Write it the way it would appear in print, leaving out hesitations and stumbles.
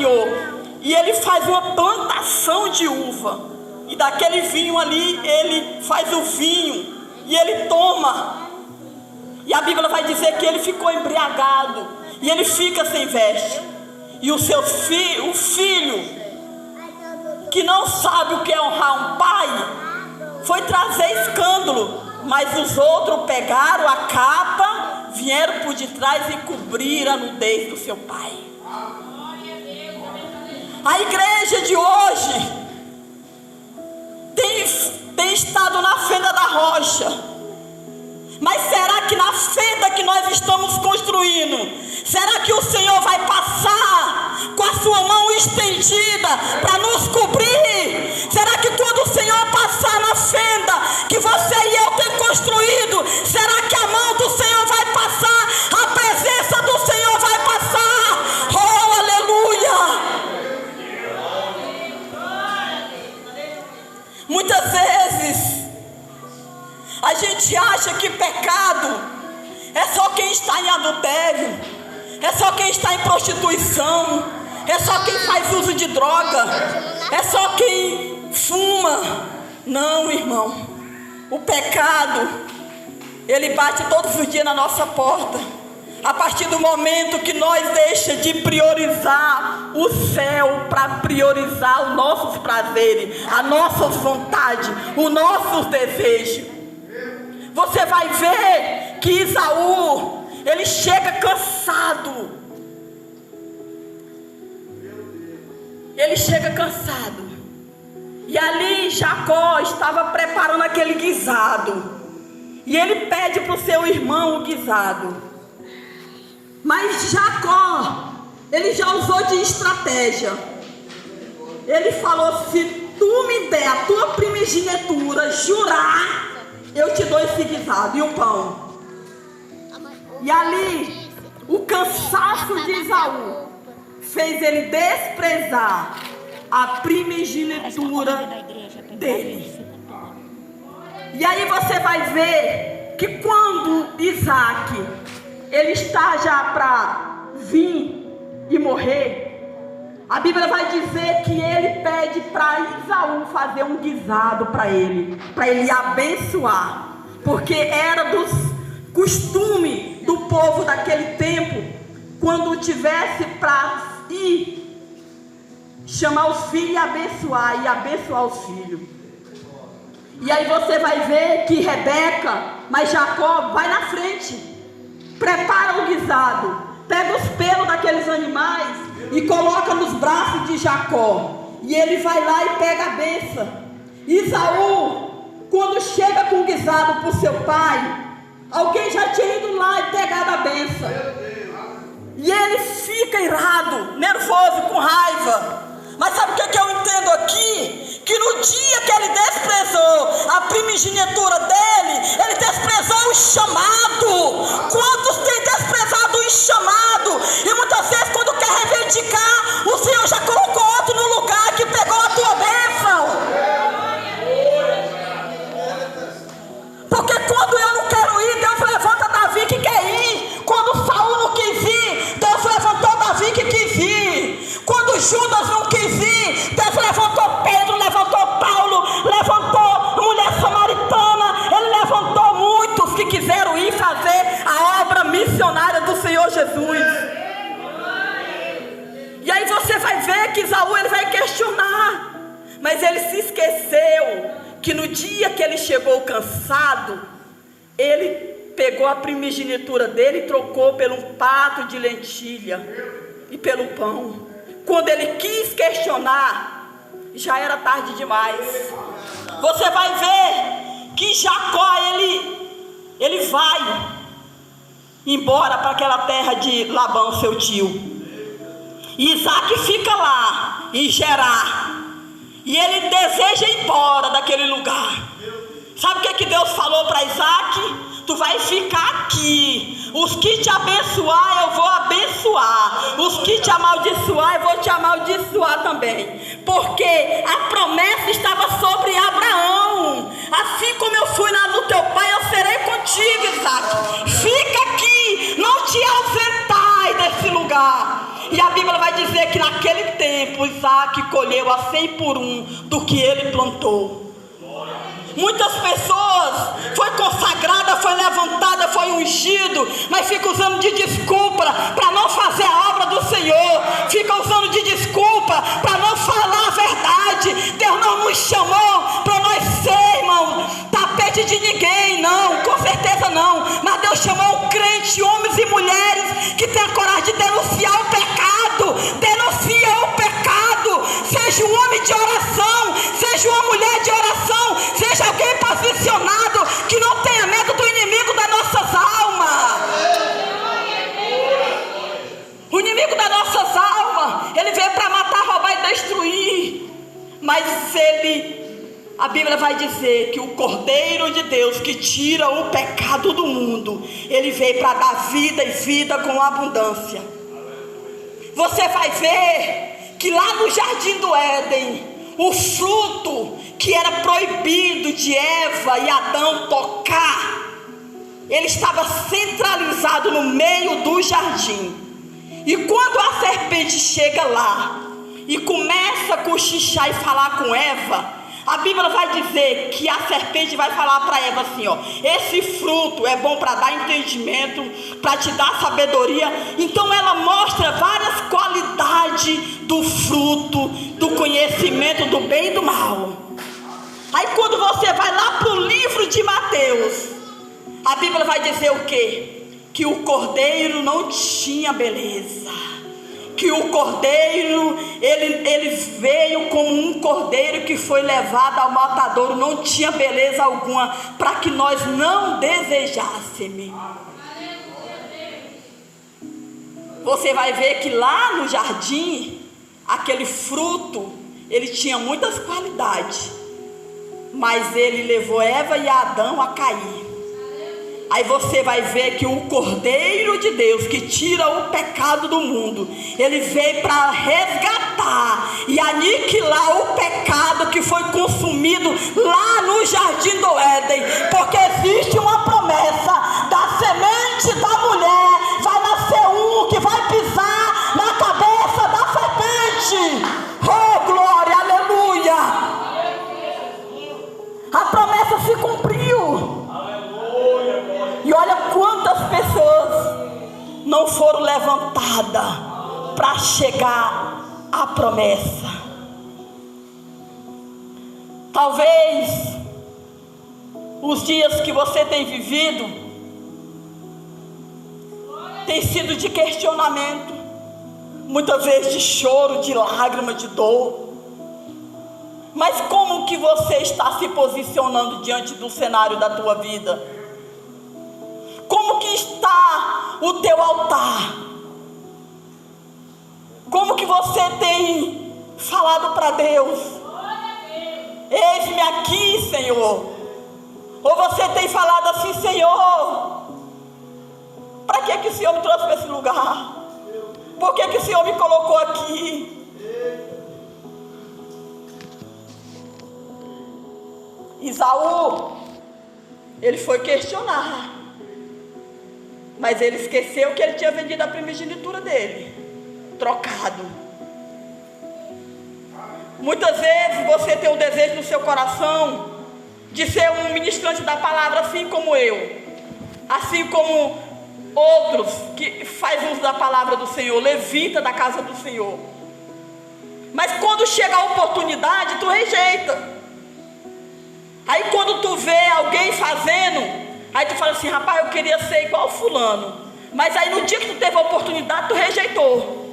Senhor, e ele faz uma plantação de uva, e daquele vinho ali ele faz o vinho e ele toma. E a Bíblia vai dizer que ele ficou embriagado e ele fica sem veste. E o filho que não sabe o que é honrar um pai foi trazer escândalo, mas os outros pegaram a capa, vieram por detrás e cobriram a nudez do seu pai. A igreja de hoje tem estado na fenda da rocha. Mas será que na fenda que nós estamos construindo, será que o Senhor vai passar com a sua mão estendida para nos cobrir? Será que quando o Senhor passar na fenda que você e eu temos construído, será que a mão do Senhor vai passar? A presença do Senhor vai passar? Oh, aleluia! Muitas vezes a gente acha que pecado é só quem está em adultério, é só quem está em prostituição, é só quem faz uso de droga, é só quem fuma. Não, irmão, o pecado, ele bate todos os dias na nossa porta. A partir do momento que nós deixamos de priorizar o céu para priorizar os nossos prazeres, as nossas vontades, os nossos desejos, você vai ver que Esaú, ele chega cansado. Ele chega cansado. E ali Jacó estava preparando aquele guisado. E ele pede para o seu irmão o guisado. Mas Jacó, ele já usou de estratégia. Ele falou: se tu me der a tua primogenitura, jurar, eu te dou esse guisado e o pão. E ali, o cansaço de Esaú fez ele desprezar a primogenitura dele. E aí você vai ver que quando Isaac, ele está já para vir e morrer, a Bíblia vai dizer que ele pede para Esaú fazer um guisado para ele abençoar, porque era dos costume do povo daquele tempo, quando tivesse para ir chamar os filhos e abençoar os filhos. E aí você vai ver que mas Jacó vai na frente, prepara o guisado, pega os pelos daqueles animais e coloca nos braços de Jacó, e ele vai lá e pega a bênção. Esaú, quando chega com o guisado para o seu pai, alguém já tinha ido lá e pegado a bênção, e ele fica irado, nervoso, com raiva. Mas sabe o que eu entendo aqui? Que no dia que ele desprezou a primogenitura dele, ele desprezou o chamado. Quantos têm desprezado o chamado? E muitas vezes quando quer reivindicar, o Senhor já colocou outro no lugar que pegou a tua bênção. Porque quando eu não quero ir, Deus levanta Davi que quer ir. Quando Saul não quis ir, Deus levantou Davi que quis ir. Quando Judas não quis ir, Deus levantou Pedro, levantou Paulo, levantou a mulher samaritana. Ele levantou muitos que quiseram ir fazer a obra missionária do Senhor Jesus. E aí você vai ver que Esaú, ele vai questionar, mas ele se esqueceu que no dia que ele chegou cansado, ele pegou a primogenitura dele e trocou pelo um prato de lentilha e pelo pão. Quando ele quis questionar, já era tarde demais. Você vai ver que Jacó, ele vai embora para aquela terra de Labão, seu tio. E Isaac fica lá em Gerar, e ele deseja ir embora daquele lugar. Sabe o que Deus falou para Isaac? Tu vai ficar aqui. Os que te abençoar, eu vou abençoar. Os que te amaldiçoar, eu vou te amaldiçoar também. Porque a promessa estava sobre Abraão. Assim como eu fui no teu pai, eu serei contigo, Isaac. Fica aqui, não te ausentai desse lugar. E a Bíblia vai dizer que naquele tempo Isaac colheu a 100 por 1 do que ele plantou. Muitas pessoas foi consagrada, foi levantada, foi ungido, mas fica usando de desculpa para não fazer a obra do Senhor, fica usando de desculpa para não falar a verdade. Deus não nos chamou para nós ser, irmão, tapete de ninguém, não, com certeza não. Mas Deus chamou um crente, homens e mulheres que tem a coragem de denunciar o pecado. Denuncia o pecado. Seja um homem de oração, seja uma mulher de oração, seja alguém posicionado, que não tenha medo do inimigo das nossas almas. O inimigo das nossas almas, ele veio para matar, roubar e destruir. Mas a Bíblia vai dizer que o Cordeiro de Deus, que tira o pecado do mundo, ele veio para dar vida e vida com abundância. Você vai ver que lá no Jardim do Éden, o fruto que era proibido de Eva e Adão tocar, ele estava centralizado no meio do jardim. E quando a serpente chega lá e começa a cochichar e falar com Eva, a Bíblia vai dizer que a serpente vai falar para Eva assim, ó: esse fruto é bom para dar entendimento, para te dar sabedoria. Então ela mostra várias qualidades do fruto, do conhecimento do bem e do mal. Aí quando você vai lá para o livro de Mateus, a Bíblia vai dizer o quê? Que o cordeiro não tinha beleza, que o cordeiro, ele veio como um cordeiro que foi levado ao matadouro, não tinha beleza alguma, para que nós não desejássemos. Você vai ver que lá no jardim, aquele fruto, ele tinha muitas qualidades, mas ele levou Eva e Adão a cair. Aí você vai ver que o Cordeiro de Deus, que tira o pecado do mundo, ele veio para resgatar e aniquilar o pecado que foi consumido lá no Jardim do Éden. Porque existe uma promessa: da semente da mulher vai nascer um que vai pisar na cabeça da serpente. Oh, glória, aleluia! A promessa se cumpriu. E olha quantas pessoas não foram levantadas para chegar à promessa. Talvez os dias que você tem vivido tem sido de questionamento, muitas vezes de choro, de lágrima, de dor. Mas como que você está se posicionando diante do cenário da tua vida? Como que está o teu altar? Como que você tem falado para Deus? Eis-me aqui, Senhor. Ou você tem falado assim: Senhor, para que o Senhor me trouxe para esse lugar? Por que o Senhor me colocou aqui? Esaú, ele foi questionar, mas ele esqueceu que ele tinha vendido a primogenitura dele, trocado. Muitas vezes você tem um desejo no seu coração de ser um ministrante da palavra, assim como eu, assim como outros que fazem uso da palavra do Senhor, levita da casa do Senhor. Mas quando chega a oportunidade, tu rejeita. Aí quando tu vê alguém fazendo, aí tu fala assim: rapaz, eu queria ser igual fulano. Mas aí no dia que tu teve a oportunidade, tu rejeitou.